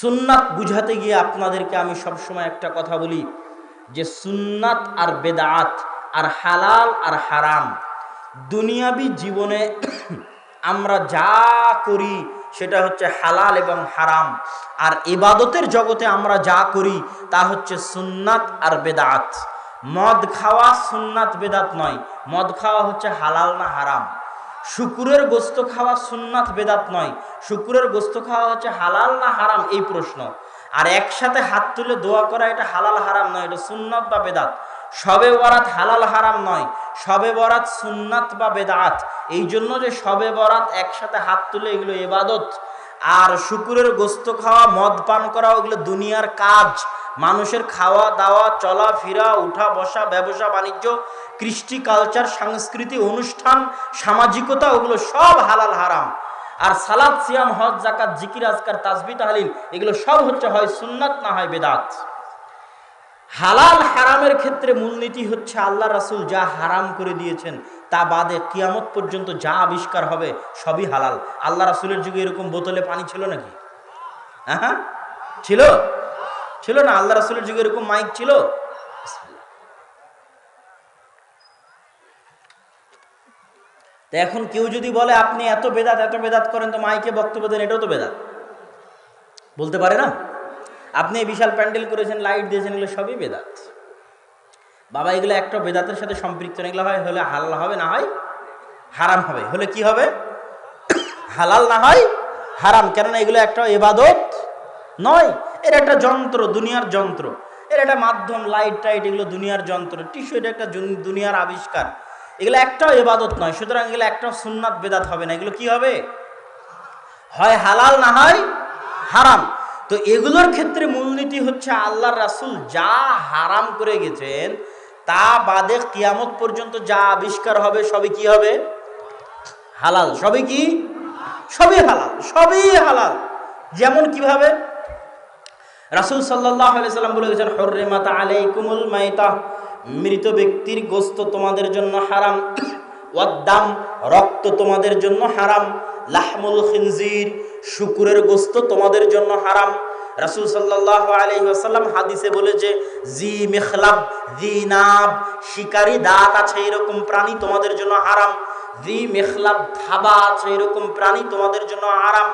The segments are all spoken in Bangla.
সুন্নাত বুঝাতে গিয়ে আপনাদেরকে আমি সবসময় একটা কথা বলি যে সুন্নাত আর বেদাত আর হালাল আর হারাম দুনিয়াবি জীবনে আমরা যা করি সেটা হচ্ছে হালাল এবং হারাম, আর ইবাদতের জগতে আমরা যা করি তা হচ্ছে সুন্নাত আর বেদাত। মদ খাওয়া সুন্নাত বেদাত নয়, মদ খাওয়া হচ্ছে হালাল না হারাম। শুকুরের গোস্ত খাওয়া সুন্নাত বেদাত নয়, শুকুরের গোস্ত খাওয়া হচ্ছে হালাল না হারাম এই প্রশ্ন। আর একসাথে হাত তুলে দোয়া করা এটা হালাল হারাম নয়, এটা সুন্নাত বা বেদাত। শবে বরাত হালাল হারাম নয়, শবে বরাত সুন্নাত বা বেদাত। এই জন্য যে শবে বরাত একসাথে হাত তুলে এগুলো ইবাদত, আর শুকুরের গোস্ত খাওয়া মদ পান করা ওগুলো দুনিয়ার কাজ, মানুষের খাওয়া দাওয়া চলাফেরা উঠা বসা ব্যবসা বাণিজ্য কৃষ্টি কালচার সংস্কৃতি অনুষ্ঠান সামাজিকতা ওগুলো সব হালাল হারাম। আর সালাত সিয়াম হজ যাকাত জিকির আজকার তাসবিহ তাহলিল এগুলো সব হচ্ছে হয় সুন্নাত না হয় বেদাত। হালাল হারামের ক্ষেত্রে মূলনীতি হচ্ছে আল্লাহ রাসূল যা হারাম করে দিয়েছেন তা বাদে কিয়ামত পর্যন্ত যা আবিষ্কার হবে সবই হালাল। আল্লাহ রাসূলের যুগে এরকম বোতলে পানি ছিল নাকি? হ্যাঁ ছিল? ছিল না? আল্লাহ রাসূলের যুগে এরকম মাইক ছিল? তো এখন কেউ যদি বলে আপনি এত বেদাত করেন তো মাইকে বক্তব্য দেন, এটাও তো বেদাত বলতে পারে না? আপনি বিশাল প্যান্ডেল করেছেন, লাইট দিয়েছেন, এগুলো সবই বেদাত বাবা। এগুলো একটা বেদাতের সাথে সম্পৃক্ত, এগুলো হয় হলে হালাল হবে না হয় হারাম হবে। হলে কি হবে? হালাল না হয় হারাম। কেননা এগুলো একটা ইবাদত নয়, এর একটা যন্ত্র, দুনিয়ার যন্ত্র, এর একটা মাধ্যম, লাইট টাইট এগুলো দুনিয়ার যন্ত্র, টিস্যু এটা একটা দুনিয়ার আবিষ্কার, এগুলো একটাও ইবাদত নয়। সুতরাং এগুলো একটা সুন্নাত বেদাত হবে না, এগুলো কি হবে? হয় হালাল না হয় হারাম। তো এগুলোর ক্ষেত্রে মূলনীতি হচ্ছে আল্লাহর রাসূল যা হারাম করে গেছেন তা বাদে কিয়ামত পর্যন্ত যা আবিষ্কার হবে সবই কি হবে? হালাল। সবই কি? সবই হালাল, সবই হালাল। যেমন কিভাবে রাসূল সাল্লাল্লাহু আলাইহি সাল্লাম বলে গেছেন হুররিমাত আলাইকুমুল মাইতা, মৃত ব্যক্তির গোশত তোমাদের জন্য হারাম, ওয়াদ্দাম রক্ত তোমাদের জন্য হারাম, লাহমুল খিনজির শুকুরের গোশত তোমাদের জন্য হারাম। রাসূল সাল্লাল্লাহু আলাইহি ওয়াসাল্লাম হাদিসে বলেছে জি মিখলাব জি নাব, শিকারী দাঁত আছে এরকম প্রাণী তোমাদের জন্য হারাম। জি মিখলাব থাবা আছে এরকম প্রাণী তোমাদের জন্য হারাম।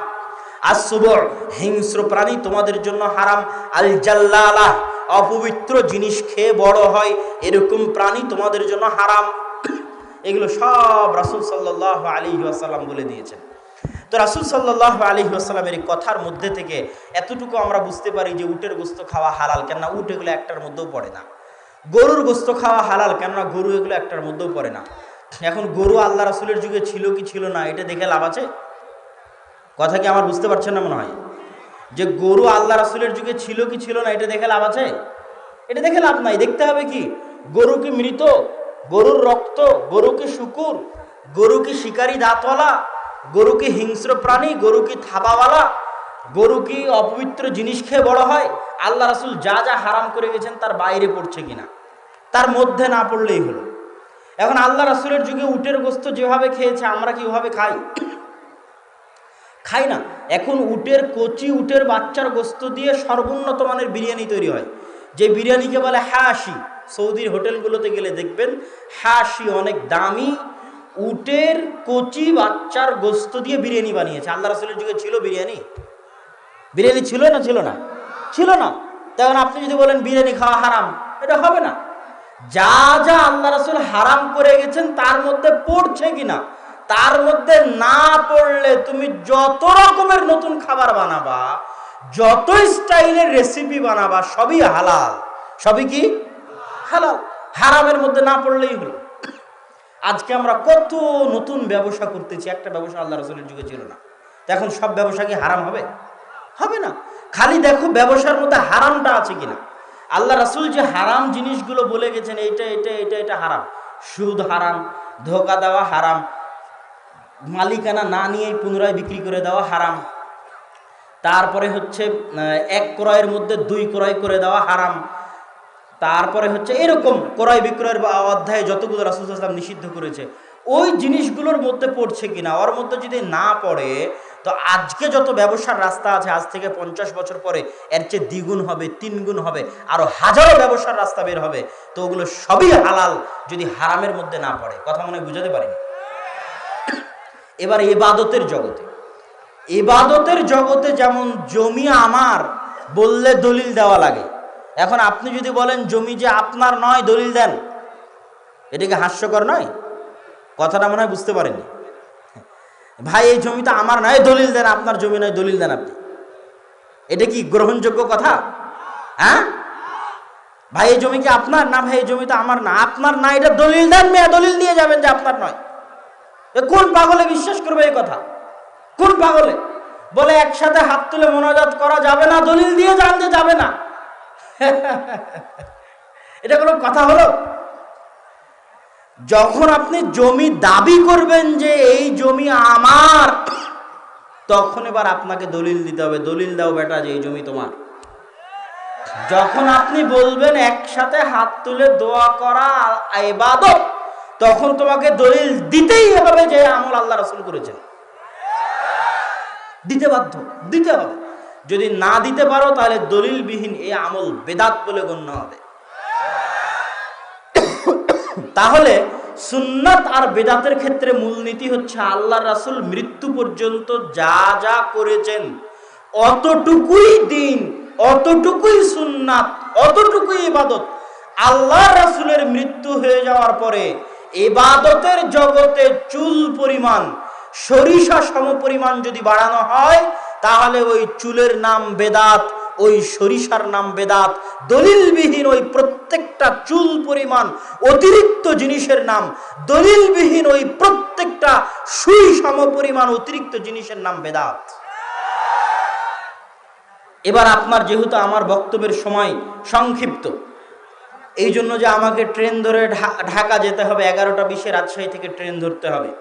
আসবুর হিংস্র প্রাণী তোমাদের জন্য হারাম। আল জাল্লালাহ অপবিত্র জিনিস খেয়ে বড় হয় এরকম প্রাণী তোমাদের জন্য হারাম। এগুলো সব রাসূল সাল্লাল্লাহু আলাইহি ওয়াসাল্লাম বলে দিয়েছেন। তো রাসূল সাল্লাল্লাহু আলাইহি ওয়াসাল্লামের এই কথার মধ্যে থেকে এতটুকু আমরা বুঝতে পারি যে উটের গোশত খাওয়া হালাল, কেননা উট এগুলো একটার মধ্যেও পড়ে না। গরুর গোশত খাওয়া হালাল, কেননা গরু এগুলো একটার মধ্যেও পড়ে না। এখন গরু আল্লাহ রাসূলের যুগে ছিল কি ছিল না এটা দেখে লাভ আছে? কথা কি আমার বুঝতে পারছেন না? মনে হয় যে গরু আল্লাহ রাসূলের যুগে ছিল কি ছিল না এটা দেখে লাভ আছে? এটা দেখে লাভ নাই। দেখতে হবে কি গরু কি মৃত, গরুর রক্ত, গরু কি শুকুর, গরু কি শিকারী দাঁতওয়ালা, গরু কি হিংস্র প্রাণী, গরু কি থাবাওয়ালা, গরু কি অপবিত্র জিনিস খেয়ে বড় হয়, আল্লাহ রাসূল যা যা হারাম করে গেছেন তার বাইরে পড়ছে কিনা, তার মধ্যে না পড়লেই হলো। এখন আল্লাহ রাসূলের যুগে উটের গোশত যেভাবে খেয়েছে আমরা কি ওভাবে খাই? খাই না। এখন উটের কচি উটের বাচ্চার গোশত দিয়ে সর্বোন্নত মানের বিরিয়ানি তৈরি হয়, যে বিরিয়ানিকে বলে হাসি। সৌদির হোটেলগুলোতে গেলে দেখবেন হাসি অনেক দামি উটের কচি বাচ্চার গোশত দিয়ে বিরিয়ানি বানিয়েছে। আল্লাহ রাসূলের যুগে ছিল বিরিয়ানি? বিরিয়ানি ছিল না? ছিল না? ছিল না। তখন আপনি যদি বলেন বিরিয়ানি খাওয়া হারাম, এটা হবে না। যা যা আল্লাহ রাসূল হারাম করে গেছেন তার মধ্যে পড়ছে কিনা, তার মধ্যে না পড়লে তুমি যত রকমের নতুন খাবার বানাবা, যত স্টাইলের রেসিপি বানাবা সবই হালাল। সবই কি? হালাল। হারামের মধ্যে না পড়লেই হলো। আজকে আমরা কত নতুন ব্যবসা করতেছি, একটা ব্যবসা আল্লাহ রাসূলের যুগে ছিল না। তো এখন সব ব্যবসা কি হারাম হবে? হবে না। খালি দেখো ব্যবসার মধ্যে হারামটা আছে কিনা। আল্লাহ রাসূল যে হারাম জিনিসগুলো বলে গেছেন এটা এটা এটা এটা হারাম। সুদ হারাম, ধোঁকা দেওয়া হারাম, মালিকানা না নিয়েই পুনরায় বিক্রি করে দেওয়া হারাম, তারপরে হচ্ছে এক ক্রয়ের মধ্যে দুই ক্রয় করে দেওয়া হারাম, তারপরে হচ্ছে এরকম ক্রয় বিক্রয়ের অধ্যায়ে যতগুলো রাসূল সাল্লাল্লাহু আলাইহি ওয়াসাল্লাম নিষিদ্ধ করেছে ওই জিনিসগুলোর মধ্যে পড়ছে কিনা। ওর মধ্যে যদি না পড়ে তো আজকে যত ব্যবসার রাস্তা আছে আজ থেকে 50 বছর পরে এর চেয়ে দ্বিগুণ হবে, 3 গুণ হবে, আরো হাজারো ব্যবসার রাস্তা বের হবে। তো ওগুলো সবই হালাল যদি হারামের মধ্যে না পড়ে। কথা মনে বুঝাতে পারিনি? এবার ইবাদতের জগতে, ইবাদতের জগতে যেমন জমি আমার বললে দলিল দেওয়া লাগে। এখন আপনি যদি বলেন জমি যে আপনার নয়, দলিল দেন, এটাকে হাস্যকর নয়? কথাটা মনে হয় বুঝতে পারেননি। ভাই এই জমিটা আমার নয়, দলিল দেন, আপনার জমি নয়, দলিল দেন আপনি। এটা কি গ্রহণযোগ্য কথা? হ্যাঁ ভাই এই জমি কি আপনার? না ভাই এই জমিটা আমার না। আপনার না, এটা দলিল দেন, মেয়া দলিল দিয়ে যাবেন যে আপনার নয়। কোন পাগলে বিশ্বাস করবে এই কথা? কোন পাগলে বলে একসাথে হাত তুলে মোনাজাত করা যাবে না, দলিল দিয়ে জানতে যাবে না? এটা কোনো কথা হলো? যখন আপনি জমি দাবি করবেন যে এই জমি আমার, তখন এবার আপনাকে দলিল দিতে হবে। দলিল দাও বেটা যে এই জমি তোমার। যখন আপনি বলবেন একসাথে হাত তুলে দোয়া করা ইবাদত, তখন তোমাকে দলিল দিতেই হবে যে আমল আল্লাহ রাসূল করেছেন। দিতে বাধ্য, দিতে হবে। যদি না দিতে পারো তাহলে দলিলবিহীন এই আমল বেদাত বলে গণ্য হবে। তাহলে সুন্নাত আর বেদাতের ক্ষেত্রে মূলনীতি হচ্ছে আল্লাহ রাসূল মৃত্যু পর্যন্ত যা যা করেছেন অতটুকুই দিন, অতটুকুই সুন্নাত, অতটুকুই ইবাদত। আল্লাহ রাসূলের মৃত্যু হয়ে যাওয়ার পরে ইবাদতের জগতে চুল পরিমাণ, সরিষা সম পরিমাণ যদি বাড়ানো হয় তাহলে ওই চুলের নাম বেদাত, ওই সরিষার নাম বেদাত। দলিলবিহীন ওই প্রত্যেকটা চুল পরিমাণ অতিরিক্ত জিনিসের নাম, দলিলবিহীন ওই প্রত্যেকটা সুই সম পরিমাণ অতিরিক্ত জিনিসের নাম বেদাত। এবার আপনার যেহেতু আমার বক্তব্যের সময় সংক্ষিপ্ত, এই জন্য যে আমাকে ট্রেন ধরে ঢাকা যেতে হবে, 11টা 20-এ রাজশাহী থেকে ট্রেন ধরতে হবে।